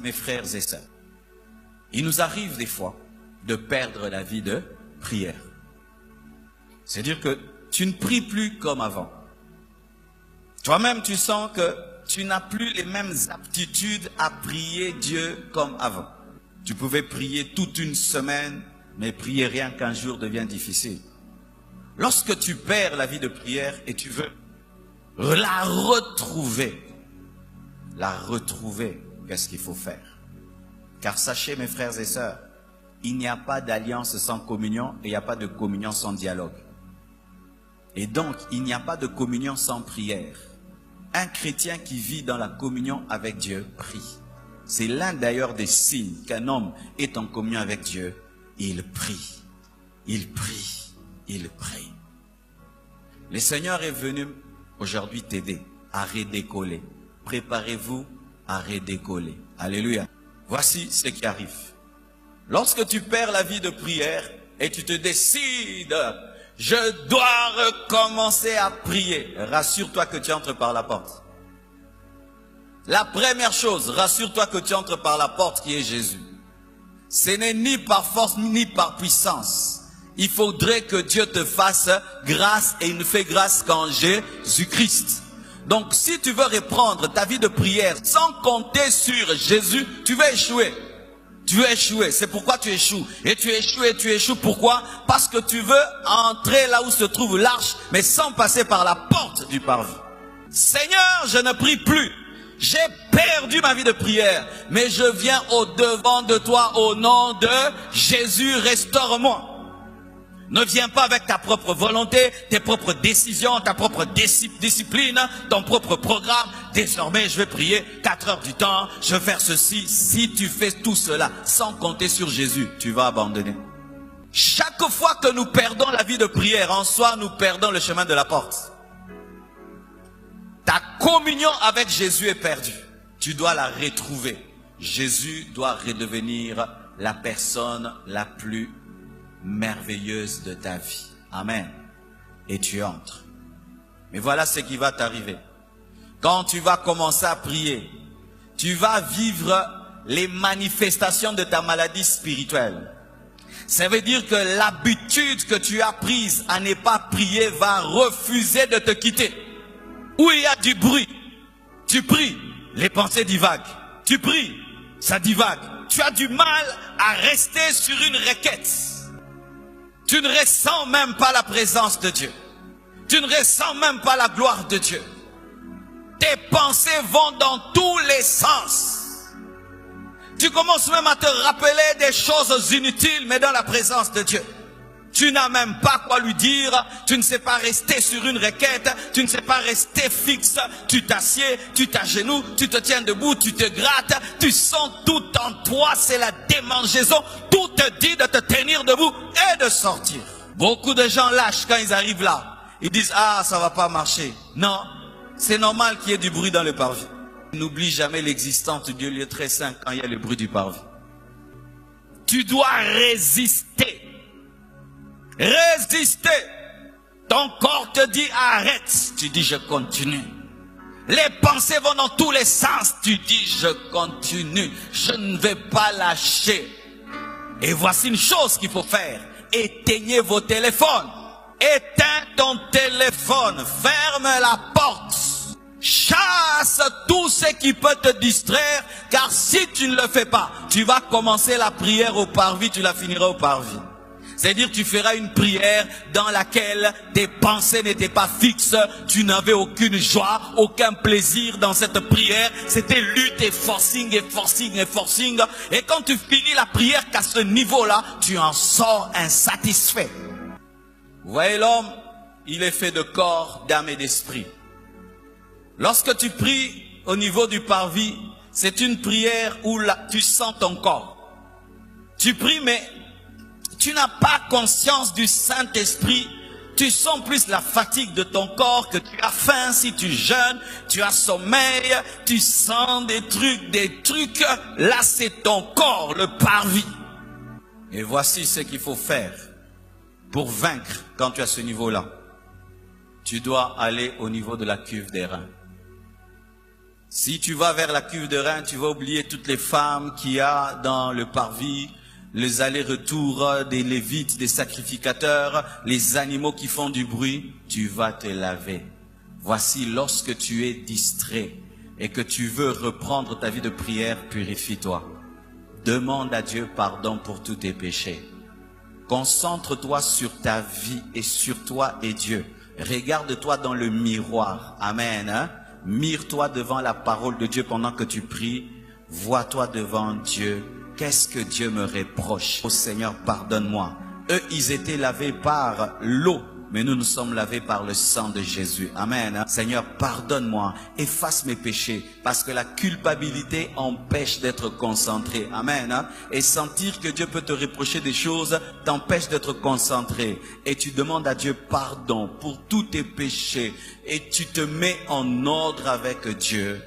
mes frères et sœurs, il nous arrive des fois de perdre la vie de prière. C'est-à-dire que tu ne pries plus comme avant. Toi-même, tu sens que tu n'as plus les mêmes aptitudes à prier Dieu comme avant. Tu pouvais prier toute une semaine, mais prier rien qu'un jour devient difficile. Lorsque tu perds la vie de prière et tu veux la retrouver, qu'est-ce qu'il faut faire? Car sachez, mes frères et sœurs, il n'y a pas d'alliance sans communion et il n'y a pas de communion sans dialogue. Et donc, il n'y a pas de communion sans prière. Un chrétien qui vit dans la communion avec Dieu prie. C'est l'un d'ailleurs des signes qu'un homme est en communion avec Dieu. Il prie, il prie, il prie. Le Seigneur est venu aujourd'hui t'aider à redécoller. Préparez-vous à redécoller. Alléluia. Voici ce qui arrive. Lorsque tu perds la vie de prière et tu te décides, je dois recommencer à prier. Rassure-toi que tu entres par la porte. La première chose, rassure-toi que tu entres par la porte qui est Jésus. Ce n'est ni par force ni par puissance. Il faudrait que Dieu te fasse grâce et il ne fait grâce qu'en Jésus-Christ. Donc si tu veux reprendre ta vie de prière sans compter sur Jésus, tu vas échouer. Tu veux échouer, c'est pourquoi tu échoues. Et tu échoues, pourquoi? Parce que tu veux entrer là où se trouve l'arche, mais sans passer par la porte du parvis. Seigneur, je ne prie plus. J'ai perdu ma vie de prière, mais je viens au devant de toi au nom de Jésus, restaure-moi. Ne viens pas avec ta propre volonté, tes propres décisions, ta propre discipline, ton propre programme. Désormais, je vais prier 4 heures du temps, je vais faire ceci. Si tu fais tout cela sans compter sur Jésus, tu vas abandonner. Chaque fois que nous perdons la vie de prière, en soi, nous perdons le chemin de la porte. Ta communion avec Jésus est perdue. Tu dois la retrouver. Jésus doit redevenir la personne la plus merveilleuse de ta vie. Amen. Et tu entres. Mais voilà ce qui va t'arriver. Quand tu vas commencer à prier, tu vas vivre les manifestations de ta maladie spirituelle. Ça veut dire que l'habitude que tu as prise à ne pas prier va refuser de te quitter. Où il y a du bruit, tu pries, les pensées divaguent. Tu pries, ça divague. Tu as du mal à rester sur une requête. Tu ne ressens même pas la présence de Dieu. Tu ne ressens même pas la gloire de Dieu. Tes pensées vont dans tous les sens. Tu commences même à te rappeler des choses inutiles, mais dans la présence de Dieu. Tu n'as même pas quoi lui dire, tu ne sais pas rester sur une requête, tu ne sais pas rester fixe, tu t'assieds, tu t'agenouilles, tu te tiens debout, tu te grattes, tu sens tout en toi, c'est la démangeaison, tout te dit de te tenir debout et de sortir. Beaucoup de gens lâchent quand ils arrivent là, ils disent ah ça va pas marcher. Non, c'est normal qu'il y ait du bruit dans le parvis. N'oublie jamais l'existence du lieu très saint quand il y a le bruit du parvis. Tu dois résister. Résister. Ton corps te dit arrête. Tu dis je continue. Les pensées vont dans tous les sens. Tu dis je continue. Je ne vais pas lâcher. Et voici une chose qu'il faut faire. Éteignez vos téléphones. Éteins ton téléphone. Ferme la porte. Chasse tout ce qui peut te distraire. Car si tu ne le fais pas, tu vas commencer la prière au parvis. Tu la finiras au parvis. C'est-à-dire tu feras une prière dans laquelle tes pensées n'étaient pas fixes, tu n'avais aucune joie, aucun plaisir dans cette prière. C'était lutte et forcing et forcing et forcing. Et quand tu finis la prière qu'à ce niveau-là, tu en sors insatisfait. Vous voyez l'homme, il est fait de corps, d'âme et d'esprit. Lorsque tu pries au niveau du parvis, c'est une prière où tu sens ton corps. Tu pries mais tu n'as pas conscience du Saint-Esprit. Tu sens plus la fatigue de ton corps, que tu as faim si tu jeûnes, tu as sommeil, tu sens des trucs. Là, c'est ton corps, le parvis. Et voici ce qu'il faut faire pour vaincre quand tu as ce niveau-là. Tu dois aller au niveau de la cuve des reins. Si tu vas vers la cuve de rein, tu vas oublier toutes les femmes qu'il y a dans le parvis, les allers-retours des lévites, des sacrificateurs, les animaux qui font du bruit. Tu vas te laver. Voici, lorsque tu es distrait et que tu veux reprendre ta vie de prière, purifie-toi. Demande à Dieu pardon pour tous tes péchés. Concentre-toi sur ta vie et sur toi et Dieu. Regarde-toi dans le miroir. Amen. Hein? Mire-toi devant la parole de Dieu pendant que tu pries. Vois-toi devant Dieu. Qu'est-ce que Dieu me reproche? Oh Seigneur, pardonne-moi. Eux, ils étaient lavés par l'eau, mais nous sommes lavés par le sang de Jésus. Amen. Seigneur, pardonne-moi, efface mes péchés, parce que la culpabilité empêche d'être concentré. Amen. Et sentir que Dieu peut te reprocher des choses t'empêche d'être concentré. Et tu demandes à Dieu pardon pour tous tes péchés. Et tu te mets en ordre avec Dieu.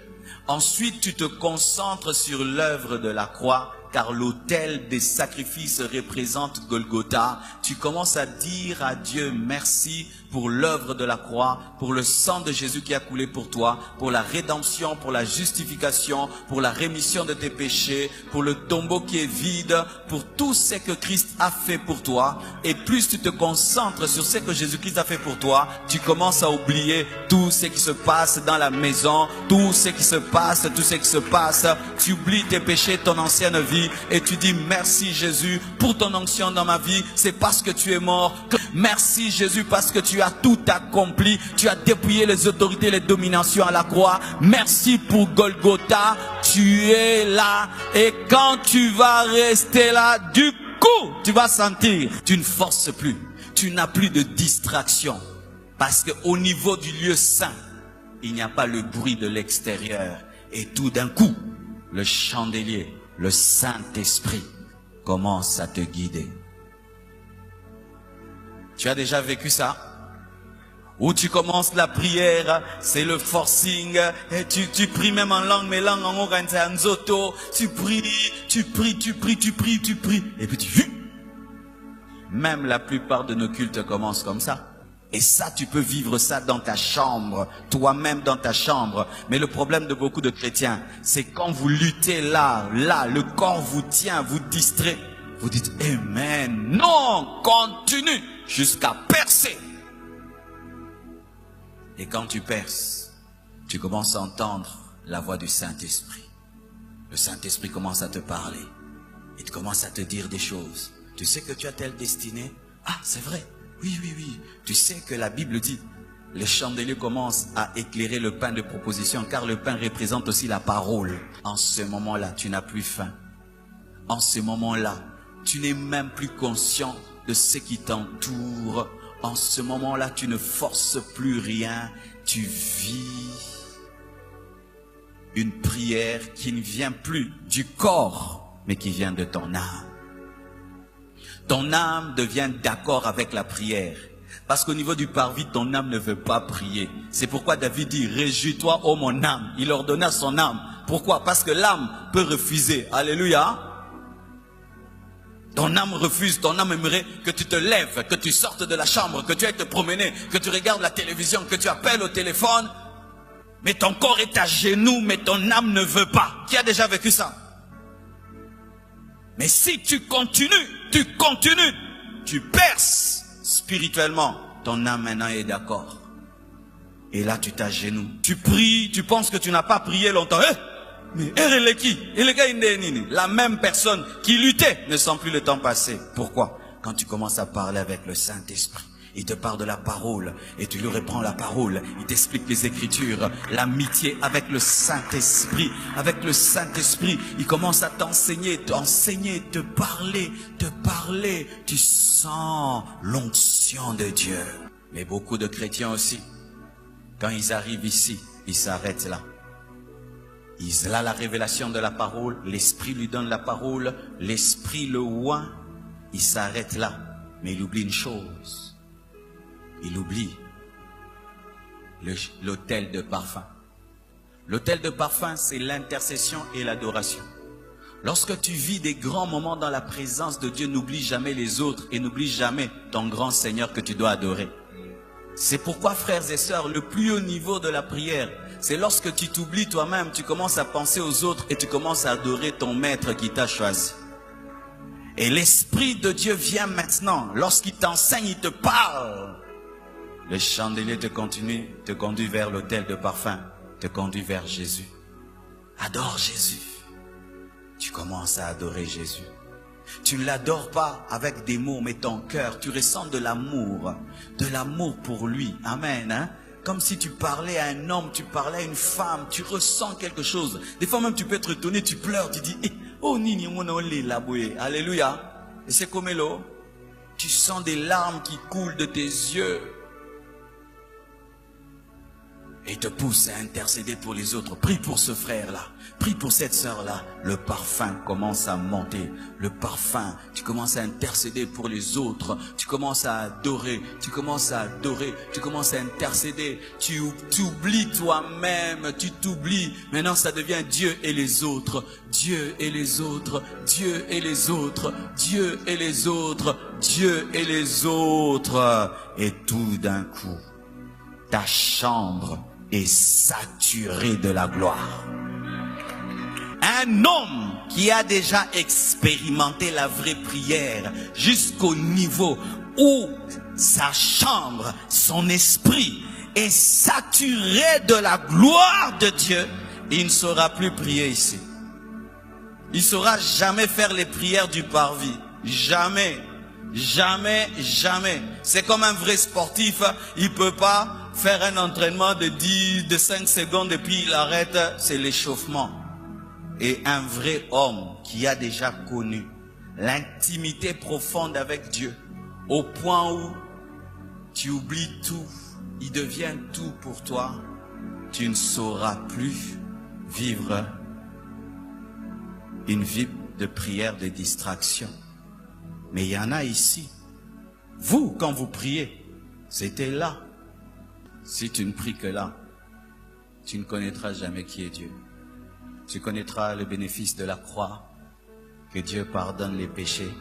Ensuite, tu te concentres sur l'œuvre de la croix, car l'autel des sacrifices représente Golgotha. Tu commences à dire à Dieu merci pour l'œuvre de la croix, pour le sang de Jésus qui a coulé pour toi, pour la rédemption, pour la justification, pour la rémission de tes péchés, pour le tombeau qui est vide, pour tout ce que Christ a fait pour toi. Et plus tu te concentres sur ce que Jésus-Christ a fait pour toi, tu commences à oublier tout ce qui se passe dans la maison, tout ce qui se passe, Tu oublies tes péchés, ton ancienne vie, et tu dis merci Jésus pour ton onction dans ma vie. C'est parce que tu es mort. Merci Jésus parce que tu as tout accompli. Tu as dépouillé les autorités, les dominations à la croix. Merci pour Golgotha. Tu es là. Et quand tu vas rester là, du coup, tu vas sentir, tu ne forces plus. Tu n'as plus de distraction. Parce qu'au niveau du lieu saint, il n'y a pas le bruit de l'extérieur. Et tout d'un coup, le chandelier, le Saint-Esprit commence à te guider. Tu as déjà vécu ça? Où tu commences la prière, c'est le forcing, et tu pries même en langue, mais langue en oranzoto, tu pries, et puis même la plupart de nos cultes commencent comme ça. Et ça, tu peux vivre ça dans ta chambre, toi-même dans ta chambre. Mais le problème de beaucoup de chrétiens, c'est quand vous luttez là, le corps vous tient, vous distrait. Vous dites, Amen. Non, continue jusqu'à percer. Et quand tu perces, tu commences à entendre la voix du Saint-Esprit. Le Saint-Esprit commence à te parler. Il commence à te dire des choses. Tu sais que tu as telle destinée? Ah, c'est vrai. Oui. Tu sais que la Bible dit, le chandelier commence à éclairer le pain de proposition, car le pain représente aussi la parole. En ce moment-là, tu n'as plus faim. En ce moment-là, tu n'es même plus conscient de ce qui t'entoure. En ce moment-là, tu ne forces plus rien. Tu vis une prière qui ne vient plus du corps, mais qui vient de ton âme. Ton âme devient d'accord avec la prière. Parce qu'au niveau du parvis, ton âme ne veut pas prier. C'est pourquoi David dit, réjouis-toi, ô mon âme. Il ordonna à son âme. Pourquoi? Parce que l'âme peut refuser. Alléluia. Ton âme refuse, ton âme aimerait que tu te lèves, que tu sortes de la chambre, que tu ailles te promener, que tu regardes la télévision, que tu appelles au téléphone. Mais ton corps est à genoux, mais ton âme ne veut pas. Qui a déjà vécu ça? Mais si tu continues, tu perces spirituellement, ton âme maintenant est d'accord. Et là tu t'agenouilles. Tu pries, tu penses que tu n'as pas prié longtemps. Mais la même personne qui luttait ne sent plus le temps passer. Pourquoi? Quand tu commences à parler avec le Saint-Esprit, il te parle de la parole et tu lui reprends la parole. Il t'explique les Écritures, l'amitié avec le Saint-Esprit. Avec le Saint-Esprit, il commence à t'enseigner, te parler. Tu sens l'onction de Dieu. Mais beaucoup de chrétiens aussi, quand ils arrivent ici, ils s'arrêtent là. Il a la révélation de la parole, l'Esprit lui donne la parole, l'Esprit le oint, il s'arrête là. Mais il oublie une chose. Il oublie l'autel de parfum. L'autel de parfum, c'est l'intercession et l'adoration. Lorsque tu vis des grands moments dans la présence de Dieu, n'oublie jamais les autres et n'oublie jamais ton grand Seigneur que tu dois adorer. C'est pourquoi, frères et sœurs, le plus haut niveau de la prière, c'est lorsque tu t'oublies toi-même, tu commences à penser aux autres et tu commences à adorer ton maître qui t'a choisi. Et l'Esprit de Dieu vient maintenant, lorsqu'il t'enseigne, il te parle. Le chandelier te conduit vers l'autel de parfum, te conduit vers Jésus. Adore Jésus. Tu commences à adorer Jésus. Tu ne l'adores pas avec des mots, mais ton cœur, tu ressens de l'amour pour lui. Amen. Hein? Comme si tu parlais à un homme, tu parlais à une femme, tu ressens quelque chose. Des fois même tu peux être étonné, tu pleures, tu dis, oh nini alléluia. Et c'est comme l'eau. Tu sens des larmes qui coulent de tes yeux. Et il te pousse à intercéder pour les autres. Prie pour ce frère-là. Prie pour cette sœur-là. Le parfum commence à monter. Le parfum, tu commences à intercéder pour les autres. Tu commences à adorer. Tu commences à adorer. Tu commences à intercéder. Tu t'oublies toi-même. Tu t'oublies. Maintenant, ça devient Dieu et les autres. Dieu et les autres. Dieu et les autres. Dieu et les autres. Dieu et les autres. Et tout d'un coup, ta chambre est saturée de la gloire. Un homme qui a déjà expérimenté la vraie prière jusqu'au niveau où sa chambre, son esprit est saturé de la gloire de Dieu, il ne saura plus prier ici. Il ne saura jamais faire les prières du parvis. Jamais. Jamais, jamais. C'est comme un vrai sportif, il ne peut pas faire un entraînement de 5 secondes et puis il arrête, c'est l'échauffement. Et un vrai homme qui a déjà connu l'intimité profonde avec Dieu, au point où tu oublies tout, il devient tout pour toi, tu ne sauras plus vivre une vie de prière, de distraction. Mais il y en a ici. Vous, quand vous priez, c'était là. Si tu ne pries que là, tu ne connaîtras jamais qui est Dieu. Tu connaîtras le bénéfice de la croix, que Dieu pardonne les péchés,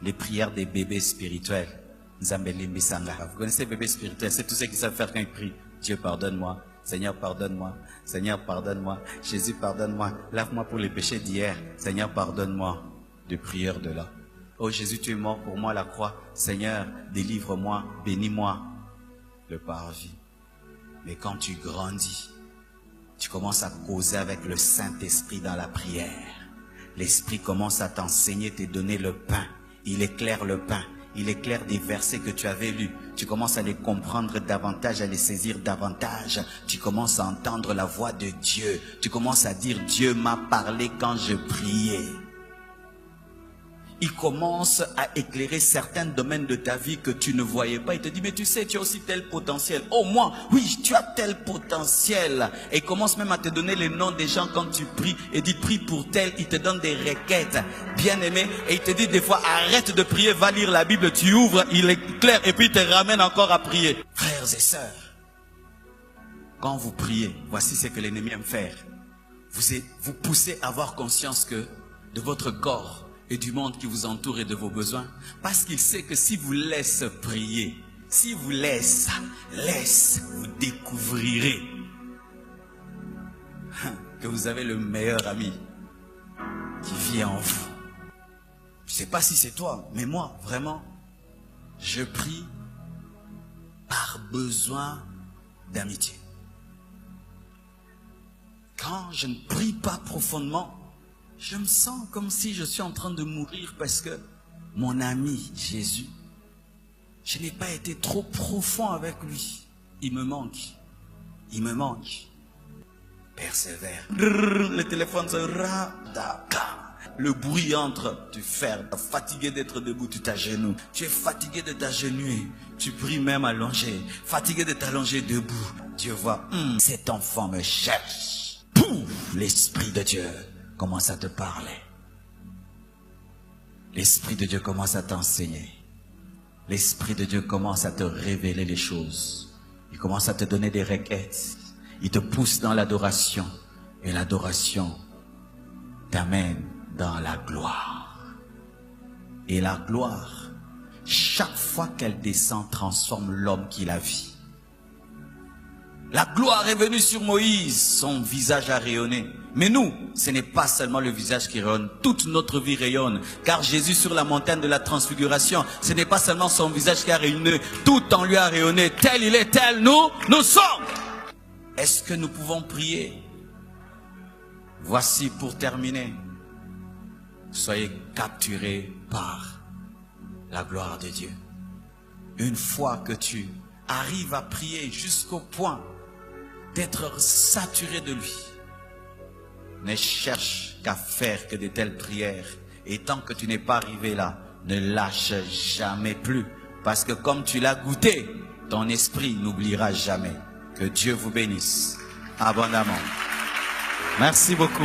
les prières des bébés spirituels. Vous connaissez les bébés spirituels, c'est tous ceux qui savent faire quand ils prient. Dieu pardonne-moi, Seigneur pardonne-moi, Seigneur pardonne-moi, Jésus pardonne-moi, lave-moi pour les péchés d'hier, Seigneur pardonne-moi. De prières de là. Oh Jésus, tu es mort pour moi à la croix. Seigneur, délivre-moi, bénis-moi. Le parvis. Mais quand tu grandis, tu commences à causer avec le Saint-Esprit dans la prière. L'Esprit commence à t'enseigner, te donner le pain. Il éclaire le pain. Il éclaire des versets que tu avais lus. Tu commences à les comprendre davantage, à les saisir davantage. Tu commences à entendre la voix de Dieu. Tu commences à dire, Dieu m'a parlé quand je priais. Il commence à éclairer certains domaines de ta vie que tu ne voyais pas. Il te dit, mais tu sais, tu as aussi tel potentiel. Oh, moi, oui, tu as tel potentiel. Et il commence même à te donner les noms des gens quand tu pries. Et dit, prie pour tel. Il te donne des requêtes, bien aimé. Et il te dit des fois, arrête de prier, va lire la Bible. Tu ouvres, il éclaire et puis il te ramène encore à prier. Frères et sœurs, quand vous priez, voici ce que l'ennemi aime faire. Vous poussez à avoir conscience que de votre corps et du monde qui vous entoure et de vos besoins, parce qu'il sait que si vous laissez prier, si vous laisse, vous découvrirez que vous avez le meilleur ami qui vit en vous. Je ne sais pas si c'est toi, mais moi, vraiment, je prie par besoin d'amitié. Quand je ne prie pas profondément, je me sens comme si je suis en train de mourir parce que mon ami Jésus, je n'ai pas été trop profond avec lui. Il me manque. Il me manque. Persévère. Le téléphone se le bruit entre. Tu fermes. Tu es fatigué d'être debout, tu t'agenouilles. Tu es fatigué de t'agenouiller. Tu pries même allongé. Fatigué de t'allonger debout. Dieu voit, cet enfant me cherche. Pouf, l'Esprit de Dieu commence à te parler. L'Esprit de Dieu commence à t'enseigner. L'Esprit de Dieu commence à te révéler les choses. Il commence à te donner des requêtes. Il te pousse dans l'adoration. Et l'adoration t'amène dans la gloire. Et la gloire, chaque fois qu'elle descend, transforme l'homme qui la vit. La gloire est venue sur Moïse, son visage a rayonné. Mais nous, ce n'est pas seulement le visage qui rayonne, toute notre vie rayonne. Car Jésus sur la montagne de la transfiguration, ce n'est pas seulement son visage qui a rayonné, tout en lui a rayonné. Tel il est, tel nous sommes. Est-ce que nous pouvons prier? Voici pour terminer. Soyez capturés par la gloire de Dieu. Une fois que tu arrives à prier jusqu'au point d'être saturé de lui, ne cherche qu'à faire que de telles prières. Et tant que tu n'es pas arrivé là, ne lâche jamais plus. Parce que comme tu l'as goûté, ton esprit n'oubliera jamais. Que Dieu vous bénisse abondamment. Merci beaucoup.